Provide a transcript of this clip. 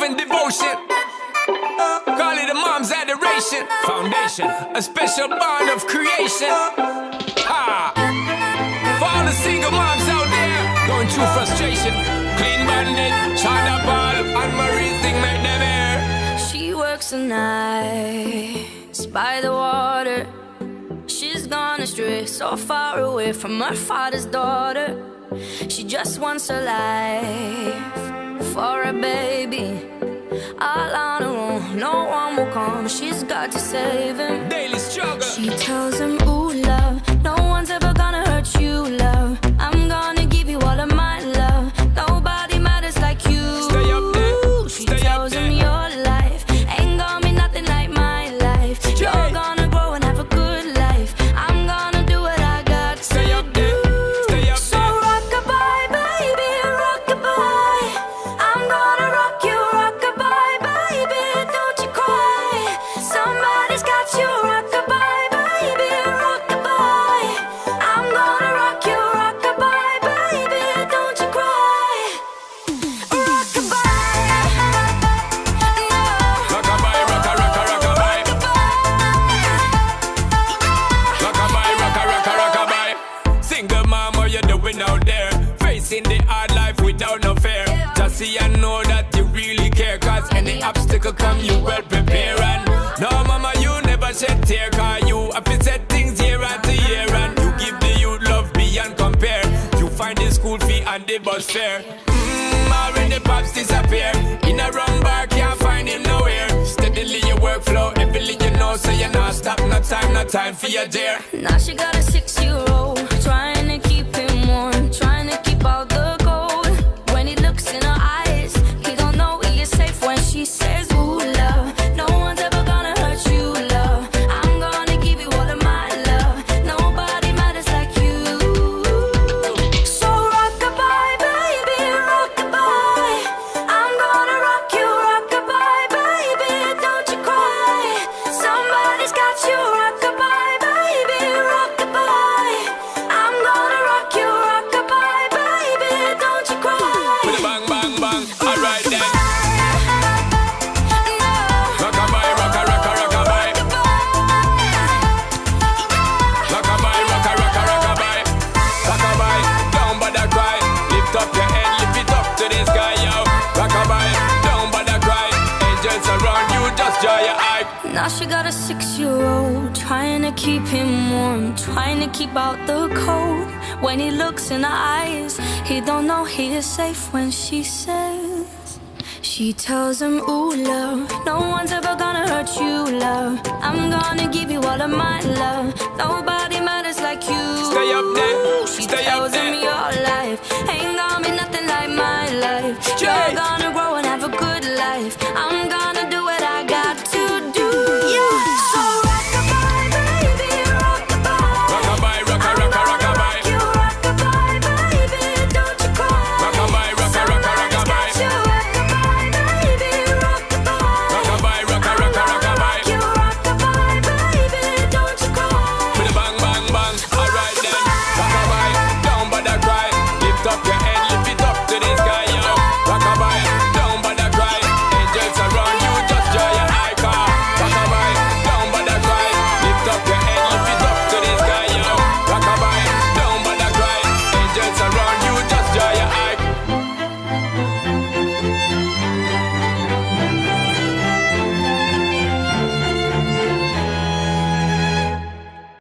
and devotion. Call it a mom's adoration. Foundation, a special bond of creation. Ah. For all the single moms out there going through frustration, Clean Bandit, China Ball, and Marie thing make them air. She works the nights by the water. She's gone astray, so far away from her father's daughter. She just wants a life for a baby. All on her own, no one will come. She's got to save him. Daily struggle. She tells him, ooh, love, no one's ever gonna hurt you, love. I'm gonna give you all of my love. Nobody matters like you. Stay up there. She Stay up tells there. him your life ain't gonna be nothing like my life. You're gonna grow and have a good life. I'm gonna do what I got to Stay up there. Stay up So there. rock-a-bye, baby, rock-a-bye. I'm gonna rock you, rock-a-bye, baby, don't you cry. Somebody's got you, rock-a-bye, baby, rock-a-bye. I'm gonna rock you, rock-a-bye, baby, don't you cry. Rock-a-bye, no. Rock-a-bye, rock-a-rock-a, rock-a-bye. Rock-a-bye, rock-a-rock-a, rock-a-bye. Single mom, what you doing out there? Facing the hard life without no fear. Just see and know that you really care. Cause any obstacle come, you well prepare. And no, mama, you never shed tear. Cause you have to set things year after year. And you give the youth love beyond compare. You find the school fee and the bus fare. Already pops disappear. In a wrong bar, can't find him nowhere. Steadily your workflow, everything you know, so you're not stop, no time for your dear. Now she got a 6-year-old, trying to keep him warm, trying to keep out the cold. When he looks in her eyes, he don't know he is safe when she says, ooh, love, no one's ever gonna hurt you, love. I'm gonna give you all of my love. Nobody matters like you. So rock-a-bye, baby, rock-a-bye. I'm gonna rock you, rock-a-bye, baby, don't you cry. Somebody's got you, rock-a-bye, baby, rock-a-bye. I'm gonna rock you, rock-a-bye, baby, don't you cry. With a bang, bang, bang, alright then. No. Rock-a-bye, rock-a-rock-a, rock-a-bye. Rock-a-bye, rock-a-rock-a, rock-a-bye. Rock-a-bye, don't bother cry. Lift up your head, lift it up to the sky, yo. Rock-a-bye, don't bother cry. Angels around you, just dry your eye. Now she got a 6-year-old, trying to keep him warm, trying to keep out the cold. When he looks in her eyes, he don't know he is safe when she says. She tells him, ooh, love, no one's ever gonna hurt you, love. I'm gonna give you all of my love. Nobody matters like you. Stay up there, She stay up tells him there. your life ain't gonna be nothing like my life. Jay. You're